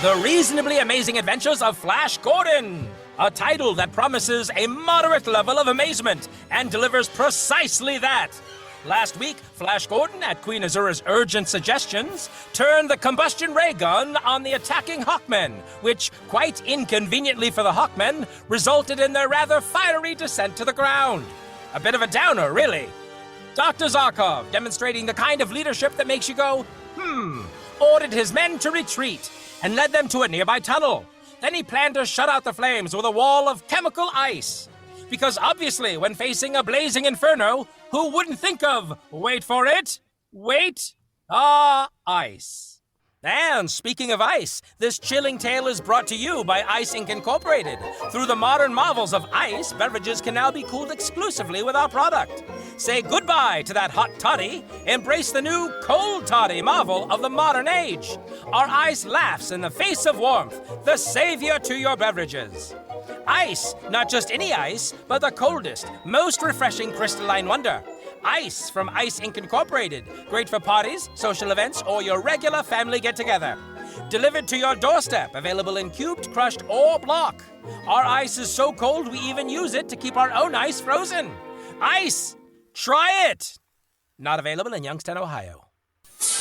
The Reasonably Amazing Adventures of Flash Gordon, a title that promises a moderate level of amazement and delivers precisely that. Last week, Flash Gordon, at Queen Azura's urgent suggestions, turned the combustion ray gun on the attacking Hawkmen, which, quite inconveniently for the Hawkmen, resulted in their rather fiery descent to the ground. A bit of a downer, really. Dr. Zarkov, demonstrating the kind of leadership that makes you go, ordered his men to retreat and led them to a nearby tunnel. Then he planned to shut out the flames with a wall of chemical ice. Because obviously, when facing a blazing inferno, who wouldn't think of, wait for it, ice. And speaking of ice, this chilling tale is brought to you by Ice Inc. Incorporated. Through the modern marvels of ice, beverages can now be cooled exclusively with our product. Say goodbye to that hot toddy. Embrace the new cold toddy marvel of the modern age. Our ice laughs in the face of warmth, the savior to your beverages. Ice, not just any ice, but the coldest, most refreshing crystalline wonder. Ice from Ice Inc. Incorporated. Great for parties, social events, or your regular family get-together. Delivered to your doorstep, available in cubed, crushed, or block. Our ice is so cold we even use it to keep our own ice frozen. Ice! Try it! Not available in Youngstown, Ohio.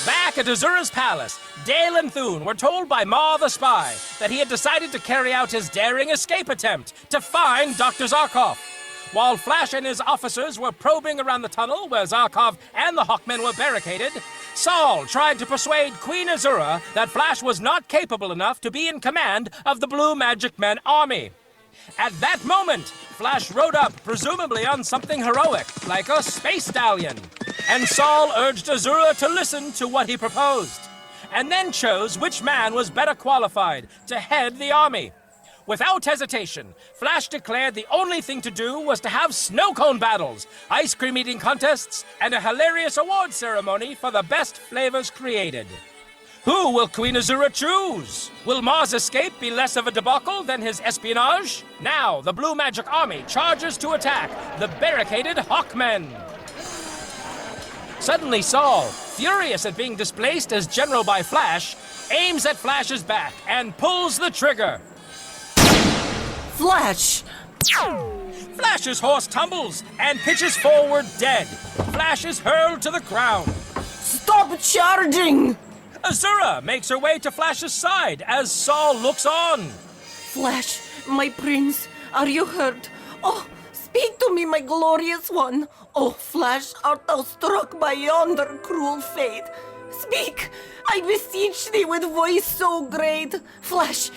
Back at Azura's palace, Dale and Thune were told by Ma the Spy that he had decided to carry out his daring escape attempt to find Dr. Zarkov. While Flash and his officers were probing around the tunnel where Zarkov and the Hawkmen were barricaded, Saul tried to persuade Queen Azura that Flash was not capable enough to be in command of the Blue Magic Men army. At that moment, Flash rode up, presumably on something heroic, like a space stallion. And Saul urged Azura to listen to what he proposed, and then chose which man was better qualified to head the army. Without hesitation, Flash declared the only thing to do was to have snow cone battles, ice cream eating contests, and a hilarious award ceremony for the best flavors created. Who will Queen Azura choose? Will Ma's escape be less of a debacle than his espionage? Now, the Blue Magic Army charges to attack the barricaded Hawkmen. Suddenly, Saul, furious at being displaced as general by Flash, aims at Flash's back and pulls the trigger. Flash! Flash's horse tumbles and pitches forward dead. Flash is hurled to the ground. Stop charging! Azura makes her way to Flash's side as Saul looks on. Flash, my prince, are you hurt? Oh, speak to me, my glorious one. Oh, Flash, art thou struck by yonder cruel fate? Speak, I beseech thee with voice so great. Flash,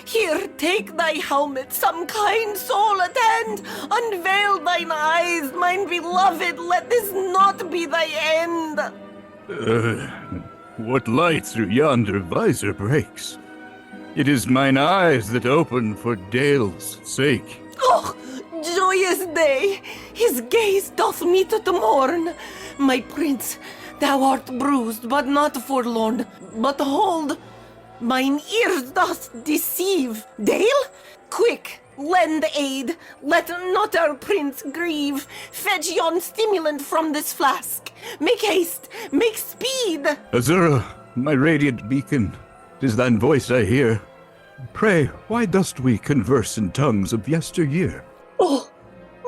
here, take thy helmet, some kind soul attend. Unveil thine eyes, mine beloved, let this not be thy end. What light through yonder visor breaks? It is mine eyes that open for Dale's sake. Oh, joyous day! His gaze doth meet at the morn. My prince, thou art bruised, but not forlorn. But hold, mine ears doth deceive. Dale? Quick, lend aid. Let not our prince grieve. Fetch yon stimulant from this flask. Make haste, make speed. Azura, my radiant beacon, 'tis thine voice I hear. Pray, why dost we converse in tongues of yesteryear? Oh,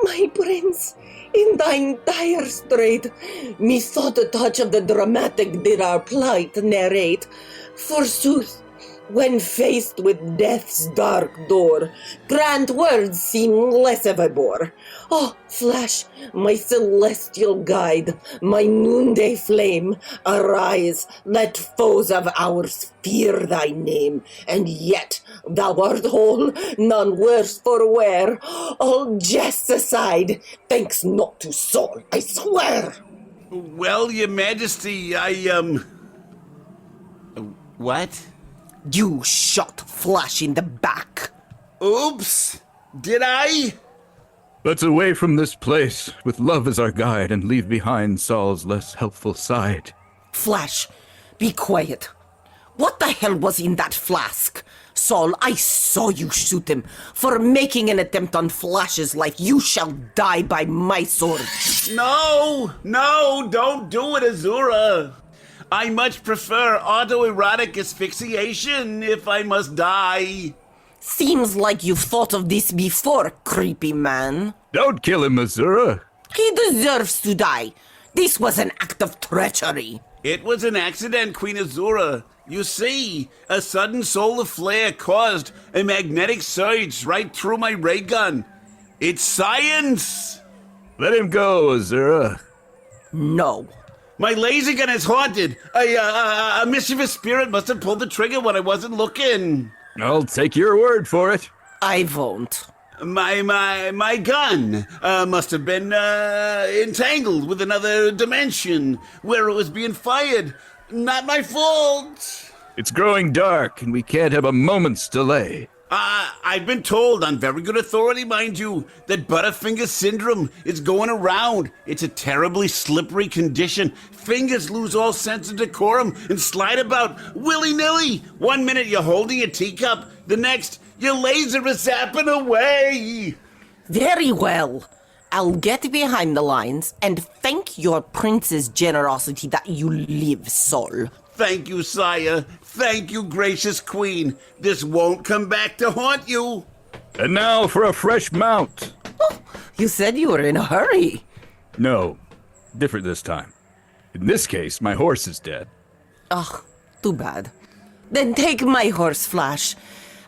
my prince, in thine dire strait, methought the touch of the dramatic did our plight narrate. Forsooth, when faced with death's dark door, grand words seem less of a bore. Oh, Flash, my celestial guide, my noonday flame, arise, let foes of ours fear thy name, and yet thou art whole, none worse for wear. All jests aside, thanks not to Saul, I swear. Well, your majesty, What? You shot Flash in the back. Oops! Did I? Let's away from this place, with love as our guide, and leave behind Saul's less helpful side. Flash, be quiet. What the hell was in that flask? Saul, I saw you shoot him. For making an attempt on Flash's life, you shall die by my sword. No, don't do it, Azura. I much prefer autoerotic asphyxiation if I must die. Seems like you've thought of this before, creepy man. Don't kill him, Azura. He deserves to die. This was an act of treachery. It was an accident, Queen Azura. You see, a sudden solar flare caused a magnetic surge right through my ray gun. It's science! Let him go, Azura. No. My laser gun is haunted. A mischievous spirit must have pulled the trigger when I wasn't looking. I'll take your word for it. I won't. My gun must have been entangled with another dimension where it was being fired. Not my fault. It's growing dark, and we can't have a moment's delay. I've been told, on very good authority, mind you, that Butterfinger syndrome is going around. It's a terribly slippery condition. Fingers lose all sense of decorum and slide about willy-nilly. 1 minute you're holding a teacup, the next your laser is zapping away. Very well. I'll get behind the lines and thank your prince's generosity that you live, Saul. Thank you, sire. Thank you, gracious queen. This won't come back to haunt you. And now for a fresh mount. Oh, you said you were in a hurry. No, different this time. In this case, my horse is dead. Ugh, too bad. Then take my horse, Flash.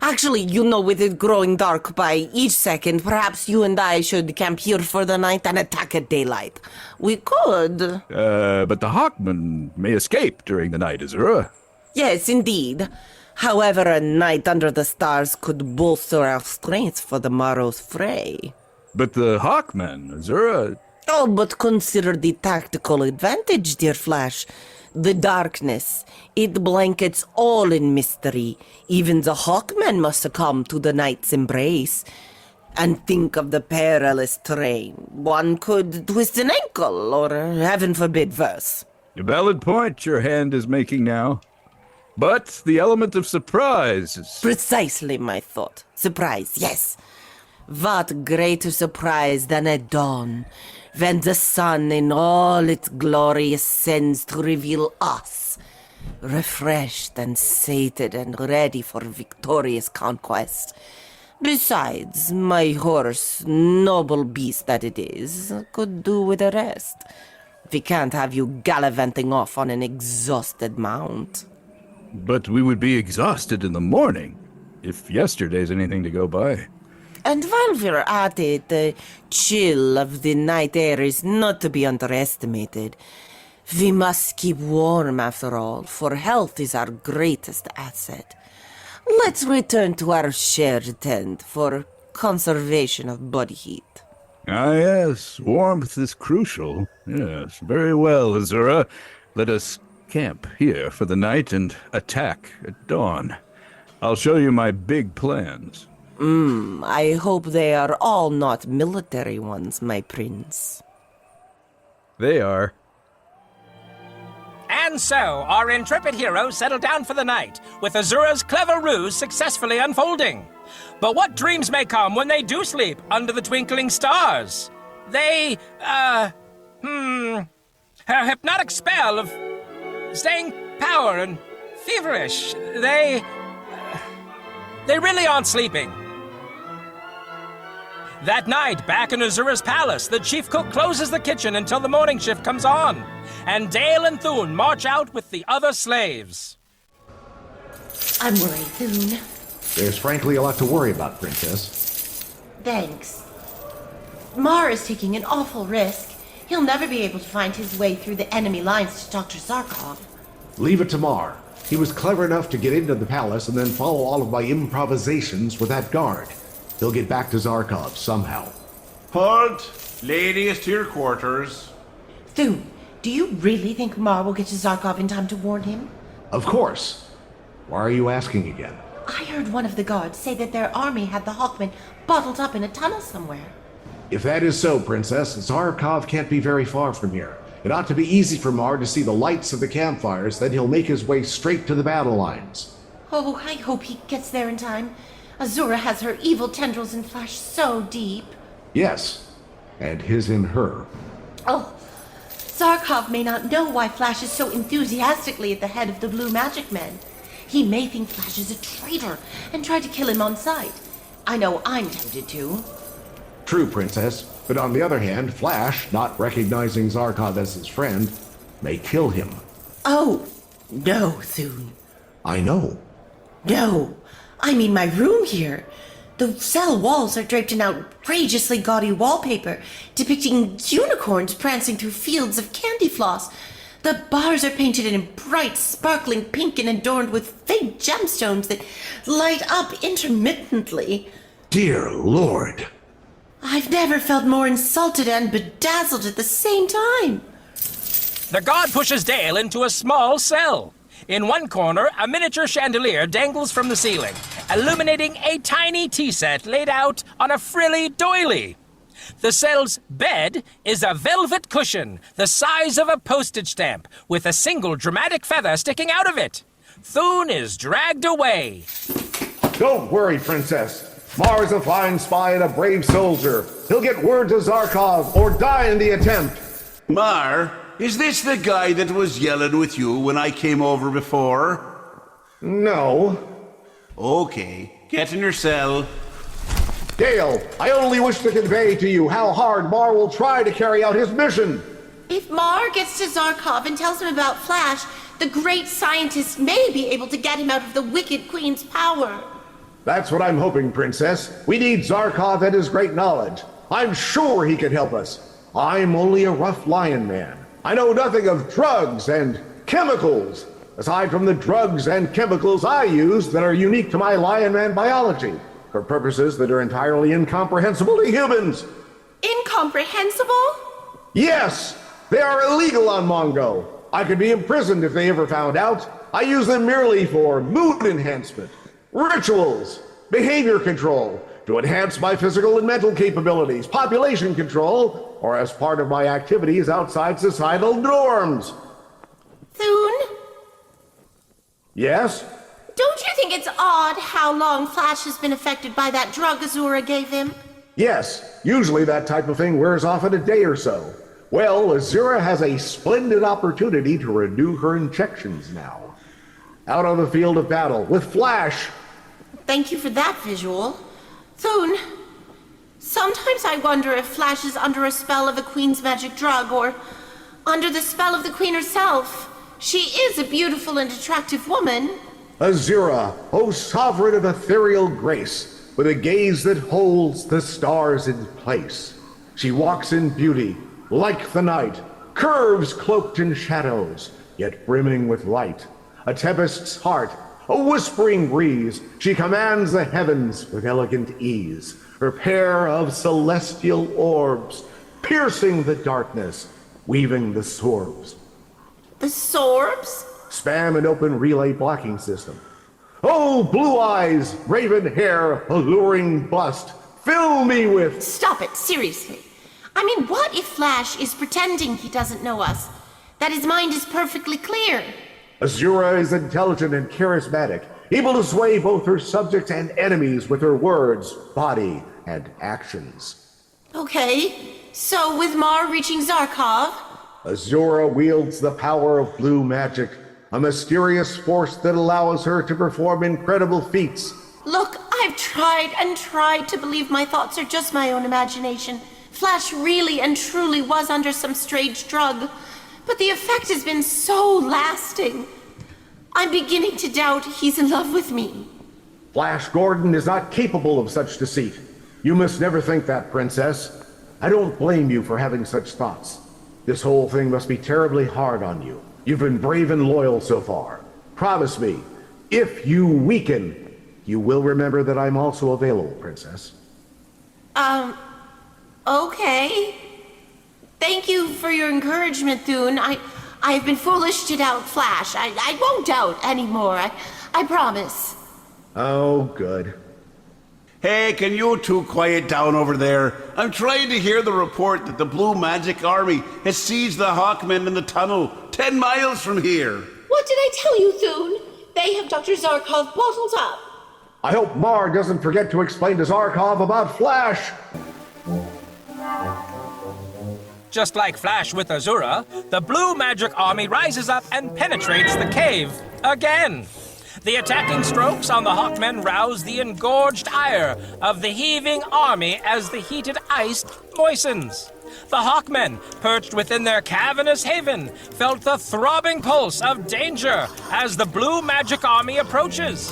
Actually, you know, with it growing dark by each second, perhaps you and I should camp here for the night and attack at daylight. We could. But the Hawkmen may escape during the night, Azura. Yes, indeed. However, a night under the stars could bolster our strength for the morrow's fray. But the Hawkmen, Azura... Oh, but consider the tactical advantage, dear Flash. The darkness, it blankets all in mystery. Even the Hawkmen must succumb to the night's embrace. And think of the perilous terrain. One could twist an ankle, or heaven forbid, worse. A valid point your hand is making now. But the element of surprise is... Precisely my thought. Surprise, yes. What greater surprise than at dawn, when the sun in all its glory ascends to reveal us, refreshed and sated and ready for victorious conquest. Besides, my horse, noble beast that it is, could do with a rest. We can't have you gallivanting off on an exhausted mount. But we would be exhausted in the morning, if yesterday's anything to go by. And while we're at it, the chill of the night air is not to be underestimated. We must keep warm after all, for health is our greatest asset. Let's return to our shared tent for conservation of body heat. Ah, yes, warmth is crucial. Yes, very well, Azura. Let us camp here for the night and attack at dawn. I'll show you my big plans. I hope they are all not military ones, my prince. They are. And so, our intrepid heroes settle down for the night, with Azura's clever ruse successfully unfolding. But what dreams may come when they do sleep under the twinkling stars? They, a hypnotic spell of staying power and feverish. They really aren't sleeping. That night, back in Azura's palace, the chief cook closes the kitchen until the morning shift comes on, and Dale and Thune march out with the other slaves. I'm worried, Thune. There's frankly a lot to worry about, Princess. Thanks. Mar is taking an awful risk. He'll never be able to find his way through the enemy lines to Dr. Zarkov. Leave it to Mar. He was clever enough to get into the palace and then follow all of my improvisations with that guard. He'll get back to Zarkov somehow. Halt! Ladies to your quarters. Thune, do you really think Mar will get to Zarkov in time to warn him? Of course. Why are you asking again? I heard one of the guards say that their army had the Hawkmen bottled up in a tunnel somewhere. If that is so, Princess, Zarkov can't be very far from here. It ought to be easy for Mar to see the lights of the campfires, then he'll make his way straight to the battle lines. Oh, I hope he gets there in time. Azura has her evil tendrils in Flash so deep. Yes, and his in her. Oh, Zarkov may not know why Flash is so enthusiastically at the head of the Blue Magic Men. He may think Flash is a traitor and try to kill him on sight. I know I'm tempted to. True, Princess. But on the other hand, Flash, not recognizing Zarkov as his friend, may kill him. Oh, no, Thune. I know. No. I mean my room here. The cell walls are draped in outrageously gaudy wallpaper depicting unicorns prancing through fields of candy floss. The bars are painted in bright, sparkling pink and adorned with fake gemstones that light up intermittently. Dear Lord. I've never felt more insulted and bedazzled at the same time. The god pushes Dale into a small cell. In one corner, a miniature chandelier dangles from the ceiling, illuminating a tiny tea set laid out on a frilly doily. The cell's bed is a velvet cushion the size of a postage stamp, with a single dramatic feather sticking out of it. Thune is dragged away. Don't worry, Princess. Mar's a fine spy and a brave soldier. He'll get word to Zarkov or die in the attempt. Mar, is this the guy that was yelling with you when I came over before? No. Okay, get in your cell. Dale, I only wish to convey to you how hard Mar will try to carry out his mission. If Mar gets to Zarkov and tells him about Flash, the great scientist may be able to get him out of the wicked Queen's power. That's what I'm hoping, Princess. We need Zarkov and his great knowledge. I'm sure he can help us. I'm only a rough lion man. I know nothing of drugs and chemicals, aside from the drugs and chemicals I use that are unique to my lion man biology, for purposes that are entirely incomprehensible to humans. Incomprehensible? Yes! They are illegal on Mongo. I could be imprisoned if they ever found out. I use them merely for mood enhancement, rituals, behavior control, to enhance my physical and mental capabilities, population control, or as part of my activities outside societal norms. Thune? Yes? Don't you think it's odd how long Flash has been affected by that drug Azura gave him? Yes. Usually that type of thing wears off in a day or so. Well, Azura has a splendid opportunity to renew her injections now. Out on the field of battle with Flash. Thank you for that visual. Thune, sometimes I wonder if Flash is under a spell of a Queen's magic drug, or under the spell of the Queen herself. She is a beautiful and attractive woman. Azura, O sovereign of ethereal grace, with a gaze that holds the stars in place. She walks in beauty, like the night, curves cloaked in shadows, yet brimming with light. A tempest's heart, a whispering breeze, she commands the heavens with elegant ease. Her pair of celestial orbs, piercing the darkness, weaving the sorbs. The sorbs? Spam and open relay blocking system. Oh, blue eyes, raven hair, alluring bust, fill me with... Stop it, seriously. I mean, what if Flash is pretending he doesn't know us? That his mind is perfectly clear. Azura is intelligent and charismatic, able to sway both her subjects and enemies with her words, body, and actions. Okay, so with Mar reaching Zarkov... Azura wields the power of blue magic, a mysterious force that allows her to perform incredible feats. Look, I've tried and tried to believe my thoughts are just my own imagination. Flash really and truly was under some strange drug, but the effect has been so lasting. I'm beginning to doubt he's in love with me. Flash Gordon is not capable of such deceit. You must never think that, Princess. I don't blame you for having such thoughts. This whole thing must be terribly hard on you. You've been brave and loyal so far. Promise me, if you weaken, you will remember that I'm also available, Princess. Okay. Thank you for your encouragement, Thune. I've been foolish to doubt Flash. I won't doubt anymore. I promise. Oh, good. Hey, can you two quiet down over there? I'm trying to hear the report that the Blue Magic Army has seized the Hawkmen in the tunnel 10 miles from here. What did I tell you, Thune? They have Dr. Zarkov bottled up. I hope Mar doesn't forget to explain to Zarkov about Flash. Just like Flash with Azura, the blue magic army rises up and penetrates the cave again. The attacking strokes on the Hawkmen rouse the engorged ire of the heaving army as the heated ice moistens. The Hawkmen, perched within their cavernous haven, felt the throbbing pulse of danger as the blue magic army approaches.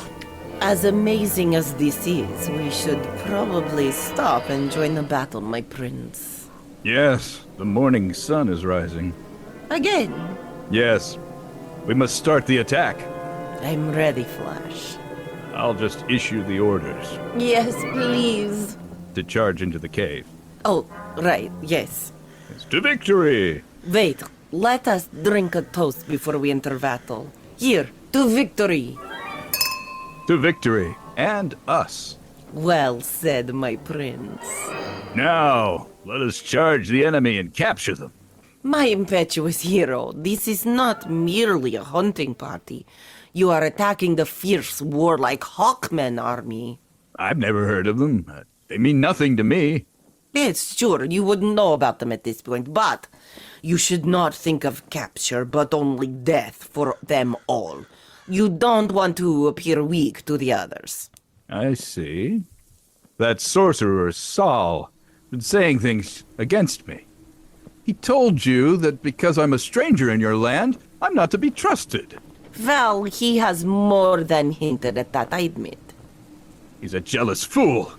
As amazing as this is, we should probably stop and join the battle, my prince. Yes, the morning sun is rising. Again? Yes, we must start the attack. I'm ready, Flash. I'll just issue the orders Yes, please. to charge into the cave. Oh, right, yes. It's to victory! Wait, let us drink a toast before we enter battle. Here, to victory. To victory, and us. Well said, my prince. Now, let us charge the enemy and capture them. My impetuous hero, this is not merely a hunting party. You are attacking the fierce, warlike Hawkmen army. I've never heard of them. They mean nothing to me. Yes, sure, you wouldn't know about them at this point, but you should not think of capture, but only death for them all. You don't want to appear weak to the others. I see. That sorcerer, Saul, been saying things against me. He told you that because I'm a stranger in your land, I'm not to be trusted. Well, he has more than hinted at that, I admit. He's a jealous fool.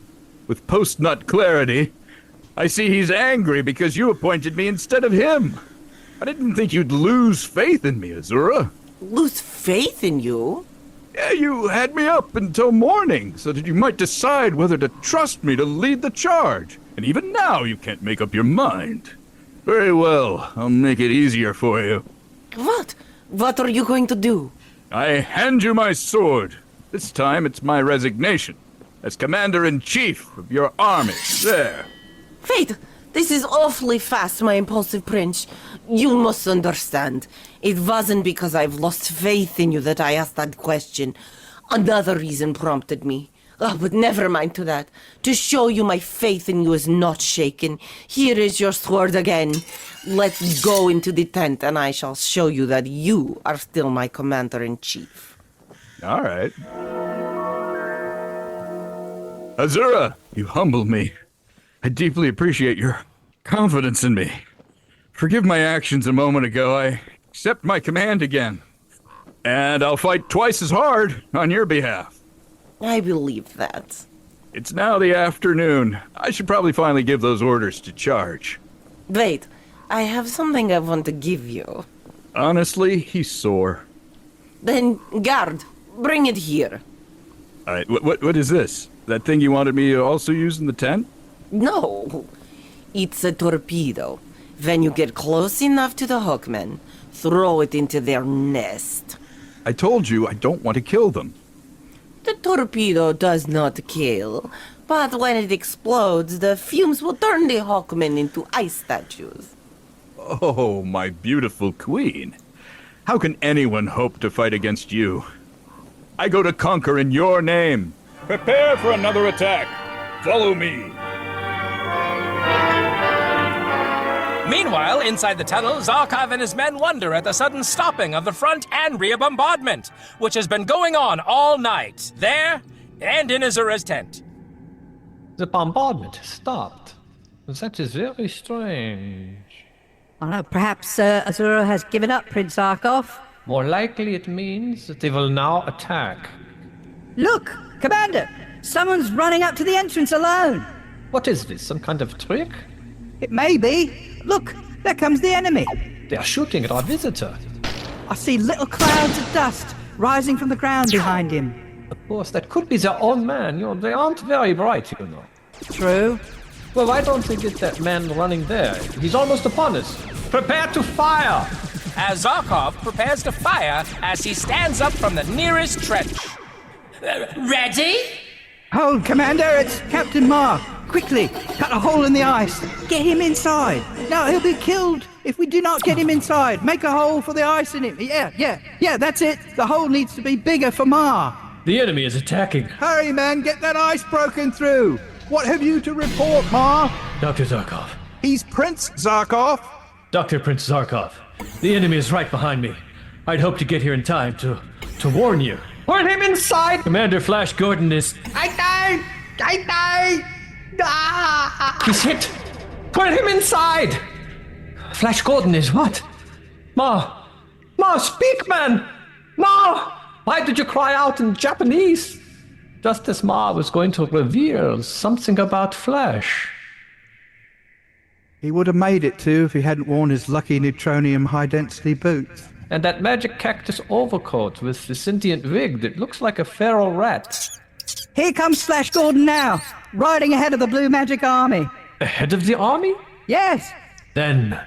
With post-nut clarity, I see he's angry because you appointed me instead of him. I didn't think you'd lose faith in me, Azura. Lose faith in you? Yeah, you had me up until morning so that you might decide whether to trust me to lead the charge. And even now you can't make up your mind. Very well, I'll make it easier for you. What? What are you going to do? I hand you my sword. This time it's my resignation as commander-in-chief of your army. There. Wait, this is awfully fast, my impulsive prince. You must understand. It wasn't because I've lost faith in you that I asked that question. Another reason prompted me. Oh, but never mind to that. To show you my faith in you is not shaken, here is your sword again. Let's go into the tent and I shall show you that you are still my commander-in-chief. All right. Azura, you humble me. I deeply appreciate your confidence in me. Forgive my actions a moment ago. I accept my command again. And I'll fight twice as hard on your behalf. I believe that. It's now the afternoon. I should probably finally give those orders to charge. Wait, I have something I want to give you. Honestly, he's sore. Then, guard, bring it here. All right, what is this? That thing you wanted me to also use in the tent? No, it's a torpedo. When you get close enough to the Hawkmen, throw it into their nest. I told you I don't want to kill them. The torpedo does not kill, but when it explodes, the fumes will turn the Hawkmen into ice statues. Oh, my beautiful queen. How can anyone hope to fight against you? I go to conquer in your name. Prepare for another attack. Follow me. Meanwhile, inside the tunnel, Zarkov and his men wonder at the sudden stopping of the front and rear bombardment, which has been going on all night, there and in Azura's tent. The bombardment has stopped. That is very strange. Perhaps Azura has given up, Prince Zarkov. More likely it means that they will now attack. Look, Commander! Someone's running up to the entrance alone! What is this, some kind of trick? It may be. Look, there comes the enemy. They are shooting at our visitor. I see little clouds of dust rising from the ground behind him. Of course, that could be their own man. They aren't very bright, you know. True. Well, why don't they get that man running there? He's almost upon us. Prepare to fire! As Zarkov prepares to fire as he stands up from the nearest trench. Ready? Hold, Commander, it's Captain Ma. Quickly, cut a hole in the ice. Get him inside. No, he'll be killed if we do not get him inside. Make a hole for the ice in him. Yeah, that's it. The hole needs to be bigger for Ma. The enemy is attacking. Hurry, man, get that ice broken through. What have you to report, Ma? Dr. Zarkov, He's Prince Zarkov. Dr. Prince Zarkov, the enemy is right behind me. I'd hoped to get here in time to warn you. Put him inside! Commander Flash Gordon is... I died! Ah! He's hit! Put him inside! Flash Gordon is what? Ma, speak, man! Ma! Why did you cry out in Japanese? Just as Ma was going to reveal something about Flash. He would have made it too if he hadn't worn his lucky neutronium high-density boots. And that magic cactus overcoat with the sentient wig that looks like a feral rat. Here comes Flash Gordon now, riding ahead of the Blue Magic Army. Ahead of the army? Yes. Then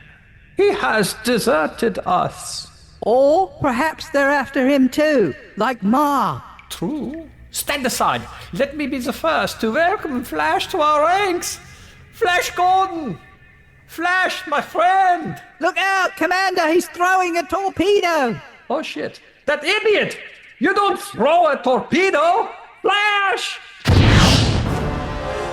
he has deserted us. Or perhaps they're after him too, like Ma. True. Stand aside. Let me be the first to welcome Flash to our ranks. Flash Gordon! Flash, my friend! Look out, Commander, he's throwing a torpedo! Oh shit, that idiot! You don't throw a torpedo! Flash!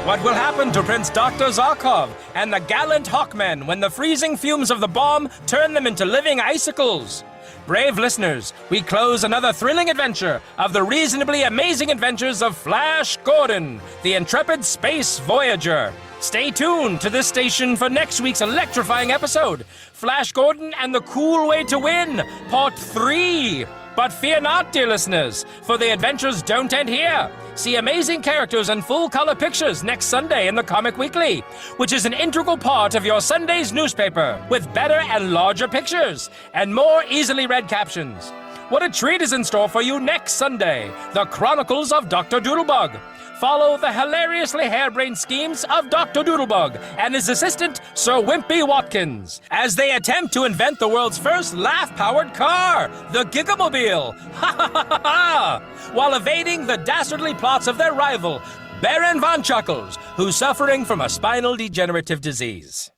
What will happen to Prince Dr. Zarkov and the gallant Hawkmen when the freezing fumes of the bomb turn them into living icicles? Brave listeners, we close another thrilling adventure of the reasonably amazing adventures of Flash Gordon, the intrepid space voyager. Stay tuned to this station for next week's electrifying episode, Flash Gordon and the Cool Way to Win, Part 3. But fear not, dear listeners, for the adventures don't end here. See amazing characters and full-color pictures next Sunday in the Comic Weekly, which is an integral part of your Sunday's newspaper, with better and larger pictures and more easily read captions. What a treat is in store for you next Sunday, The Chronicles of Dr. Doodlebug. Follow the hilariously harebrained schemes of Dr. Doodlebug and his assistant, Sir Wimpy Watkins, as they attempt to invent the world's first laugh-powered car, the Gigamobile, while evading the dastardly plots of their rival, Baron Von Chuckles, who's suffering from a spinal degenerative disease.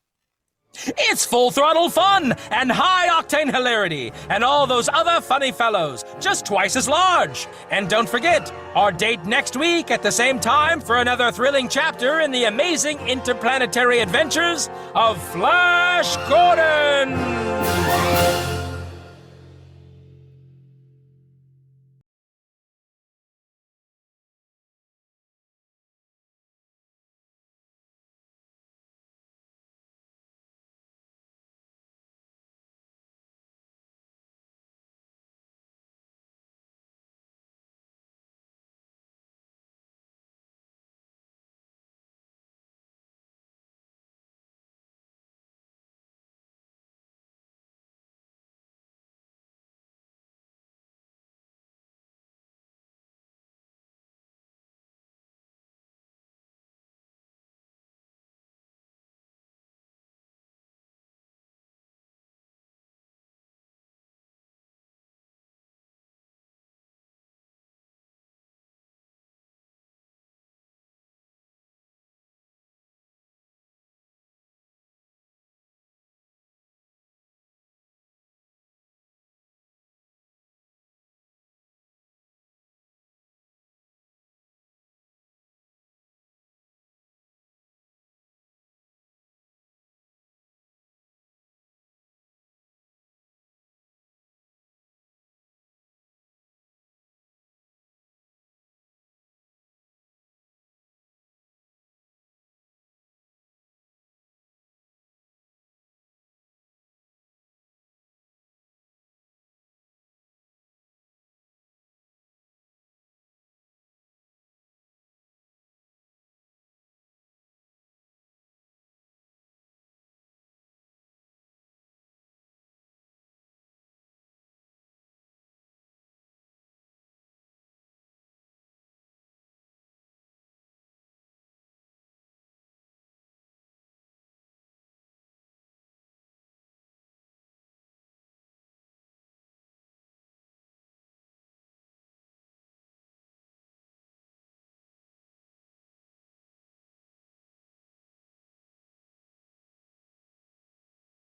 It's full-throttle fun and high-octane hilarity and all those other funny fellows, just twice as large. And don't forget, our date next week at the same time for another thrilling chapter in the amazing interplanetary adventures of Flash Gordon!